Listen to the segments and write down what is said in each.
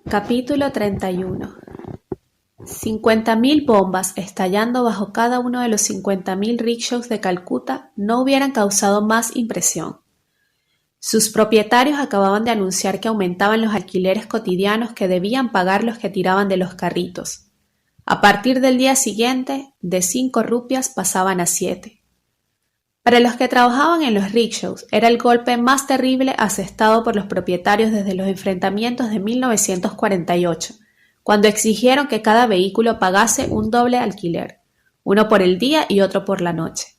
Capítulo 31. 50.000 bombas estallando bajo cada uno de los 50.000 rickshaws de Calcuta no hubieran causado más impresión. Sus propietarios acababan de anunciar que aumentaban los alquileres cotidianos que debían pagar los que tiraban de los carritos. A partir del día siguiente, de 5 rupias pasaban a 7. Para los que trabajaban en los rickshaws, era el golpe más terrible asestado por los propietarios desde los enfrentamientos de 1948, cuando exigieron que cada vehículo pagase un doble alquiler, uno por el día y otro por la noche.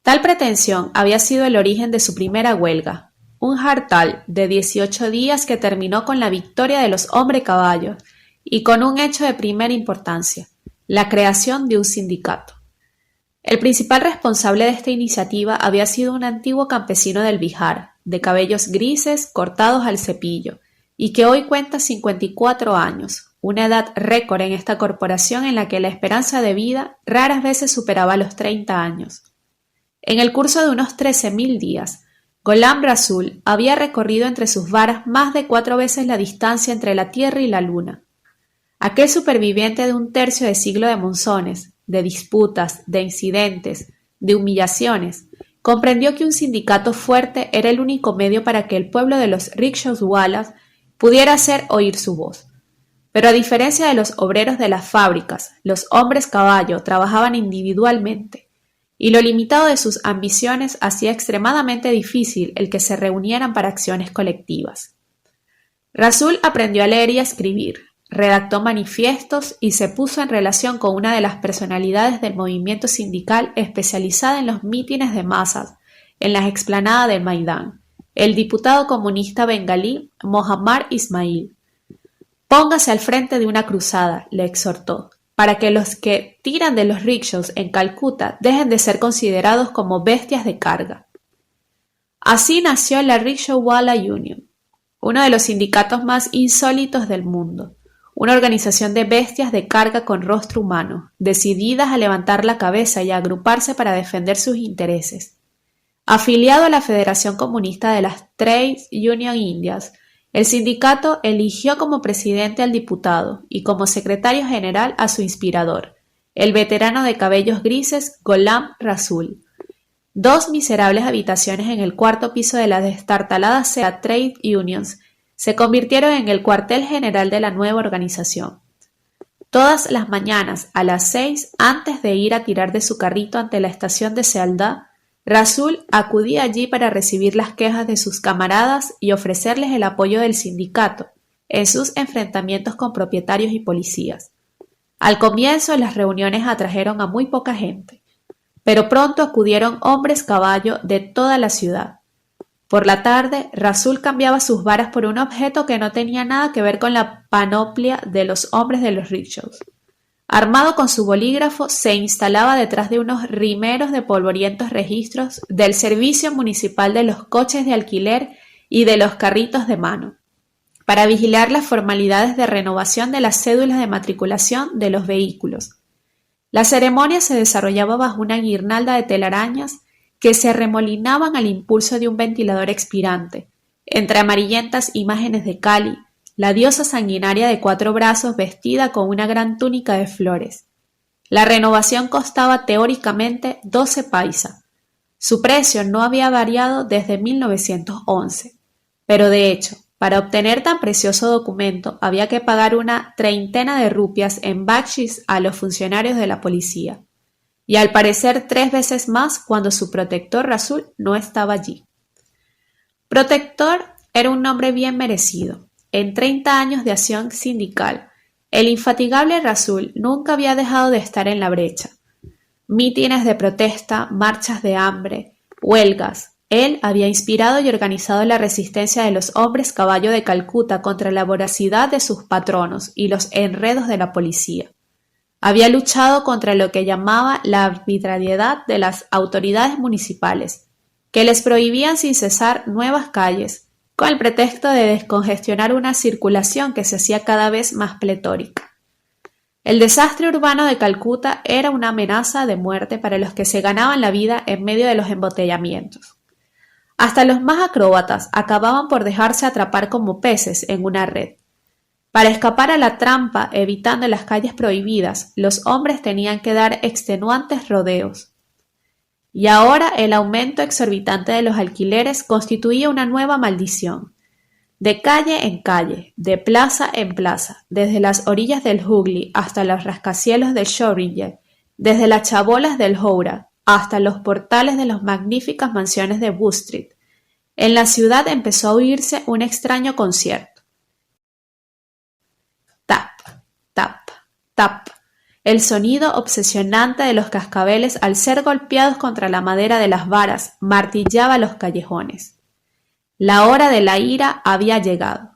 Tal pretensión había sido el origen de su primera huelga, un hartal de 18 días que terminó con la victoria de los hombre-caballos y con un hecho de primera importancia, la creación de un sindicato. El principal responsable de esta iniciativa había sido un antiguo campesino del Bihar, de cabellos grises cortados al cepillo, y que hoy cuenta 54 años, una edad récord en esta corporación en la que la esperanza de vida raras veces superaba los 30 años. En el curso de unos 13.000 días, Gholam Rasul había recorrido entre sus varas más de 4 veces la distancia entre la Tierra y la Luna. Aquel superviviente de un tercio de siglo de monzones, de disputas, de incidentes, de humillaciones, comprendió que un sindicato fuerte era el único medio para que el pueblo de los rickshawwalas pudiera hacer oír su voz. Pero a diferencia de los obreros de las fábricas, los hombres caballo trabajaban individualmente, y lo limitado de sus ambiciones hacía extremadamente difícil el que se reunieran para acciones colectivas. Rasul aprendió a leer y a escribir, redactó manifiestos y se puso en relación con una de las personalidades del movimiento sindical especializada en los mítines de masas en las explanadas del Maidán, el diputado comunista bengalí Mohammad Ismail. «Póngase al frente de una cruzada», le exhortó, «para que los que tiran de los rickshaws en Calcuta dejen de ser considerados como bestias de carga». Así nació la Rickshawwala Union, uno de los sindicatos más insólitos del mundo. Una organización de bestias de carga con rostro humano, decididas a levantar la cabeza y a agruparse para defender sus intereses. Afiliado a la Federación Comunista de las Trade Union Indias, el sindicato eligió como presidente al diputado y como secretario general a su inspirador, el veterano de cabellos grises Gholam Rasul. 2 miserables habitaciones en el 4º piso de la destartalada Sea Trade Unions se convirtieron en el cuartel general de la nueva organización. Todas las mañanas, a las 6, antes de ir a tirar de su carrito ante la estación de Sealdah, Rasul acudía allí para recibir las quejas de sus camaradas y ofrecerles el apoyo del sindicato en sus enfrentamientos con propietarios y policías. Al comienzo, las reuniones atrajeron a muy poca gente, pero pronto acudieron hombres caballo de toda la ciudad. Por la tarde, Rasul cambiaba sus varas por un objeto que no tenía nada que ver con la panoplia de los hombres de los rickshaws. Armado con su bolígrafo, se instalaba detrás de unos rimeros de polvorientos registros del Servicio Municipal de los Coches de Alquiler y de los Carritos de Mano, para vigilar las formalidades de renovación de las cédulas de matriculación de los vehículos. La ceremonia se desarrollaba bajo una guirnalda de telarañas que se arremolinaban al impulso de un ventilador expirante, entre amarillentas imágenes de Kali, la diosa sanguinaria de 4 brazos vestida con una gran túnica de flores. La renovación costaba teóricamente 12 paisa. Su precio no había variado desde 1911, pero de hecho, para obtener tan precioso documento había que pagar una 30 de rupias en bakshis a los funcionarios de la policía, y al parecer 3 veces más cuando su protector Rasul no estaba allí. Protector era un nombre bien merecido. En 30 años de acción sindical, el infatigable Rasul nunca había dejado de estar en la brecha. Mítines de protesta, marchas de hambre, huelgas. Él había inspirado y organizado la resistencia de los hombres caballo de Calcuta contra la voracidad de sus patronos y los enredos de la policía. Había luchado contra lo que llamaba la arbitrariedad de las autoridades municipales, que les prohibían sin cesar nuevas calles, con el pretexto de descongestionar una circulación que se hacía cada vez más pletórica. El desastre urbano de Calcuta era una amenaza de muerte para los que se ganaban la vida en medio de los embotellamientos. Hasta los más acróbatas acababan por dejarse atrapar como peces en una red. Para escapar a la trampa, evitando las calles prohibidas, los hombres tenían que dar extenuantes rodeos. Y ahora el aumento exorbitante de los alquileres constituía una nueva maldición. De calle en calle, de plaza en plaza, desde las orillas del Hooghly hasta los rascacielos de Shoreditch, desde las chabolas del Howrah hasta los portales de las magníficas mansiones de Bow Street, en la ciudad empezó a oírse un extraño concierto. Tap, tap, tap. El sonido obsesionante de los cascabeles al ser golpeados contra la madera de las varas martillaba los callejones. La hora de la ira había llegado.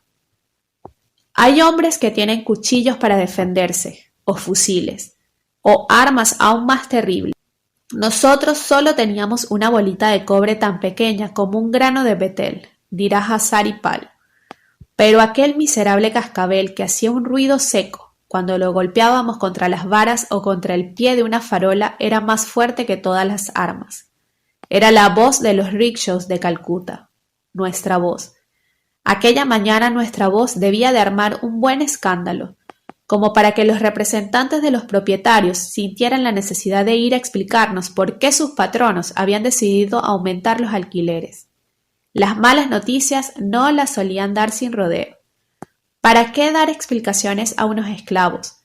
Hay hombres que tienen cuchillos para defenderse, o fusiles, o armas aún más terribles. Nosotros solo teníamos una bolita de cobre tan pequeña como un grano de betel, dirá Hazari Pal. Pero aquel miserable cascabel que hacía un ruido seco cuando lo golpeábamos contra las varas o contra el pie de una farola era más fuerte que todas las armas. Era la voz de los rickshaws de Calcuta. Nuestra voz. Aquella mañana nuestra voz debía de armar un buen escándalo, como para que los representantes de los propietarios sintieran la necesidad de ir a explicarnos por qué sus patronos habían decidido aumentar los alquileres. Las malas noticias no las solían dar sin rodeo. ¿Para qué dar explicaciones a unos esclavos?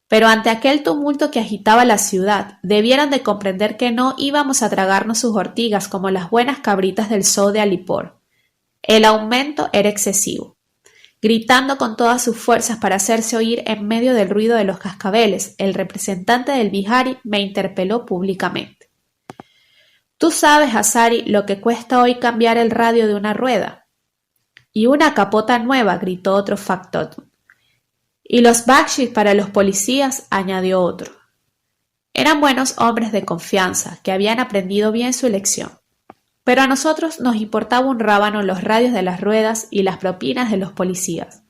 Pero ante aquel tumulto que agitaba la ciudad, debieron de comprender que no íbamos a tragarnos sus ortigas como las buenas cabritas del zoo de Alipor. El aumento era excesivo. Gritando con todas sus fuerzas para hacerse oír en medio del ruido de los cascabeles, el representante del Bihari me interpeló públicamente. ¿Tú sabes, Hazari, lo que cuesta hoy cambiar el radio de una rueda? Y una capota nueva, gritó otro factotum. Y los bakshish para los policías, añadió otro. Eran buenos hombres de confianza, que habían aprendido bien su lección. Pero a nosotros nos importaba un rábano los radios de las ruedas y las propinas de los policías.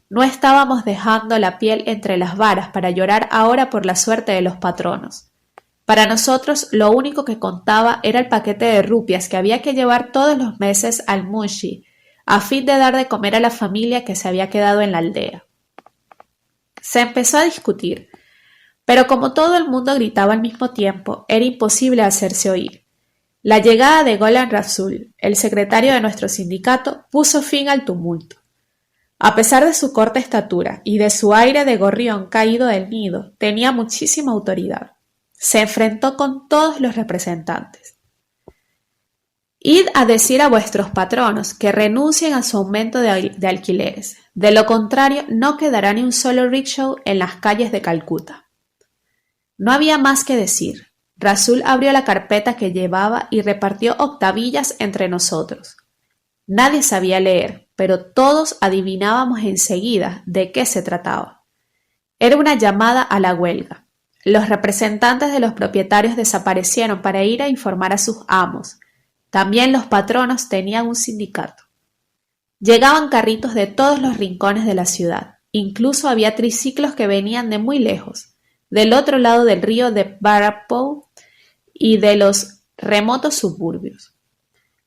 No estábamos dejando la piel entre las varas para llorar ahora por la suerte de los patronos. Para nosotros lo único que contaba era el paquete de rupias que había que llevar todos los meses al munshi, a fin de dar de comer a la familia que se había quedado en la aldea. Se empezó a discutir, pero como todo el mundo gritaba al mismo tiempo, era imposible hacerse oír. La llegada de Gholam Rasul, el secretario de nuestro sindicato, puso fin al tumulto. A pesar de su corta estatura y de su aire de gorrión caído del nido, tenía muchísima autoridad. Se enfrentó con todos los representantes. Id a decir a vuestros patronos que renuncien a su aumento de alquileres. De lo contrario, no quedará ni un solo rickshaw en las calles de Calcuta. No había más que decir. Rasul abrió la carpeta que llevaba y repartió octavillas entre nosotros. Nadie sabía leer, pero todos adivinábamos enseguida de qué se trataba. Era una llamada a la huelga. Los representantes de los propietarios desaparecieron para ir a informar a sus amos. También los patronos tenían un sindicato. Llegaban carritos de todos los rincones de la ciudad. Incluso había triciclos que venían de muy lejos, del otro lado del río de Barapou y de los remotos suburbios.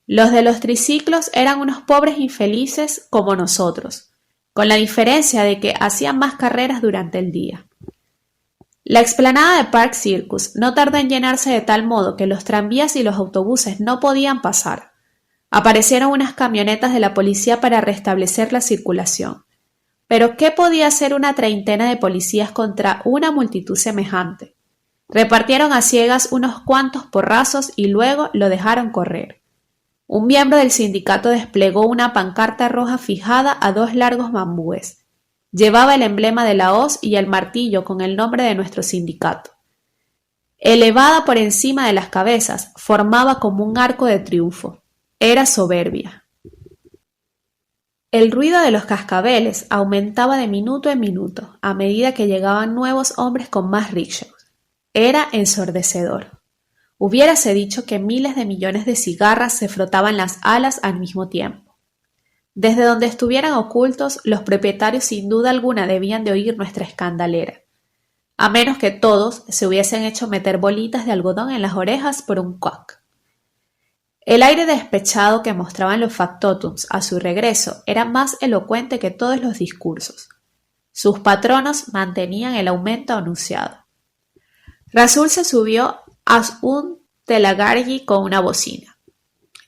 Los de los triciclos eran unos pobres infelices como nosotros, con la diferencia de que hacían más carreras durante el día. La explanada de Park Circus no tardó en llenarse de tal modo que los tranvías y los autobuses no podían pasar. Aparecieron unas camionetas de la policía para restablecer la circulación. Pero ¿qué podía hacer una treintena de policías contra una multitud semejante? Repartieron a ciegas unos cuantos porrazos y luego lo dejaron correr. Un miembro del sindicato desplegó una pancarta roja fijada a 2 largos bambúes. Llevaba el emblema de la hoz y el martillo con el nombre de nuestro sindicato. Elevada por encima de las cabezas, formaba como un arco de triunfo. Era soberbia. El ruido de los cascabeles aumentaba de minuto en minuto a medida que llegaban nuevos hombres con más rickshaws. Era ensordecedor. Hubiérase dicho que miles de millones de cigarras se frotaban las alas al mismo tiempo. Desde donde estuvieran ocultos, los propietarios sin duda alguna debían de oír nuestra escandalera, a menos que todos se hubiesen hecho meter bolitas de algodón en las orejas por un cuac. El aire despechado que mostraban los factotums a su regreso era más elocuente que todos los discursos. Sus patronos mantenían el aumento anunciado. Rasul se subió a un telagargi con una bocina.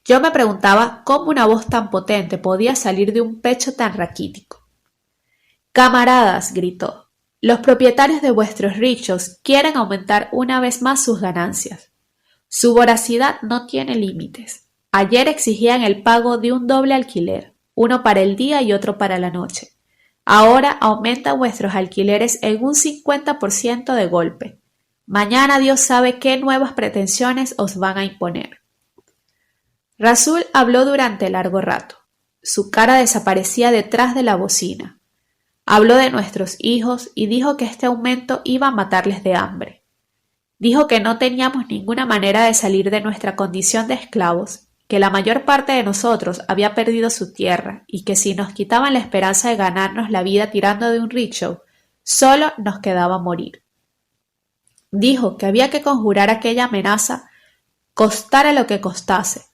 Yo me preguntaba cómo una voz tan potente podía salir de un pecho tan raquítico. «Camaradas», gritó, «los propietarios de vuestros rickshaws quieren aumentar una vez más sus ganancias. Su voracidad no tiene límites. Ayer exigían el pago de un doble alquiler, uno para el día y otro para la noche. Ahora aumentan vuestros alquileres en un 50% de golpe. Mañana Dios sabe qué nuevas pretensiones os van a imponer». Rasul habló durante largo rato. Su cara desaparecía detrás de la bocina. Habló de nuestros hijos y dijo que este aumento iba a matarles de hambre. Dijo que no teníamos ninguna manera de salir de nuestra condición de esclavos, que la mayor parte de nosotros había perdido su tierra y que si nos quitaban la esperanza de ganarnos la vida tirando de un rickshaw, solo nos quedaba morir. Dijo que había que conjurar aquella amenaza, costara lo que costase,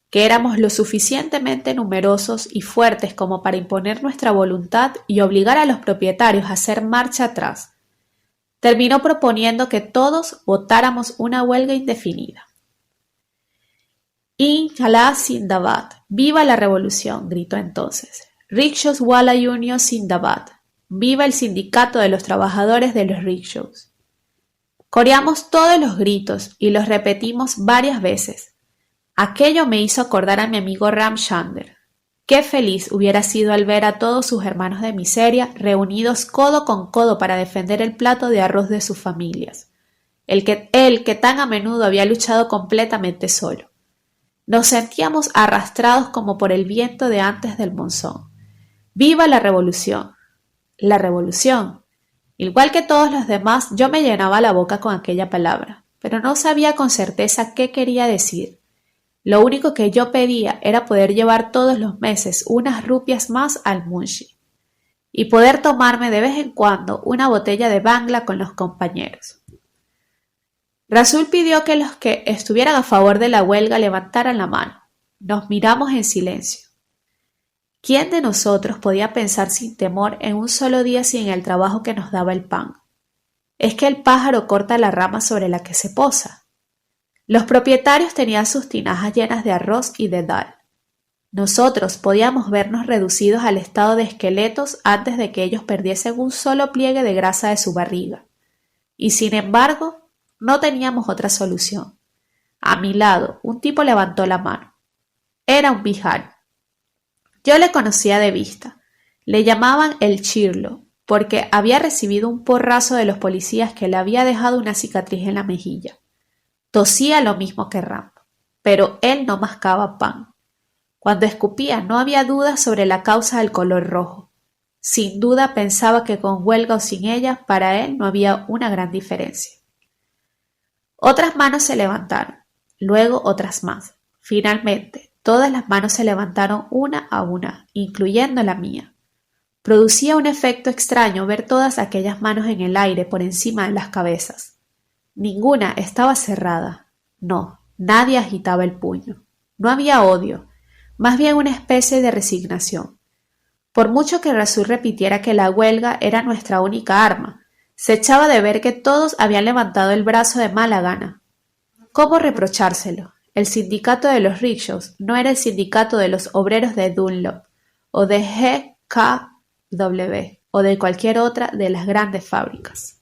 que éramos lo suficientemente numerosos y fuertes como para imponer nuestra voluntad y obligar a los propietarios a hacer marcha atrás. Terminó proponiendo que todos votáramos una huelga indefinida. «Inshallah Zindabad, viva la revolución», gritó entonces. «Rickshaws Wala Union Zindabad, viva el sindicato de los trabajadores de los rickshaws». Coreamos todos los gritos y los repetimos varias veces. Aquello me hizo acordar a mi amigo Ram Chander. Qué feliz hubiera sido al ver a todos sus hermanos de miseria reunidos codo con codo para defender el plato de arroz de sus familias. Él que tan a menudo había luchado completamente solo. Nos sentíamos arrastrados como por el viento de antes del monzón. ¡Viva la revolución! La revolución. Igual que todos los demás, yo me llenaba la boca con aquella palabra, pero no sabía con certeza qué quería decir. Lo único que yo pedía era poder llevar todos los meses unas rupias más al munshi y poder tomarme de vez en cuando una botella de bangla con los compañeros. Rasul pidió que los que estuvieran a favor de la huelga levantaran la mano. Nos miramos en silencio. ¿Quién de nosotros podía pensar sin temor en un solo día sin el trabajo que nos daba el pan? Es que el pájaro corta la rama sobre la que se posa. Los propietarios tenían sus tinajas llenas de arroz y de dal. Nosotros podíamos vernos reducidos al estado de esqueletos antes de que ellos perdiesen un solo pliegue de grasa de su barriga. Y sin embargo, no teníamos otra solución. A mi lado, un tipo levantó la mano. Era un bihar. Yo le conocía de vista. Le llamaban el Chirlo, porque había recibido un porrazo de los policías que le había dejado una cicatriz en la mejilla. Tosía lo mismo que Ram, pero él no mascaba pan. Cuando escupía no había dudas sobre la causa del color rojo. Sin duda pensaba que con huelga o sin ella, para él no había una gran diferencia. Otras manos se levantaron, luego otras más. Finalmente, todas las manos se levantaron una a una, incluyendo la mía. Producía un efecto extraño ver todas aquellas manos en el aire por encima de las cabezas. Ninguna estaba cerrada. No, nadie agitaba el puño. No había odio, más bien una especie de resignación. Por mucho que Rasul repitiera que la huelga era nuestra única arma, se echaba de ver que todos habían levantado el brazo de mala gana. ¿Cómo reprochárselo? El sindicato de los rickshaws no era el sindicato de los obreros de Dunlop, o de GKW, o de cualquier otra de las grandes fábricas.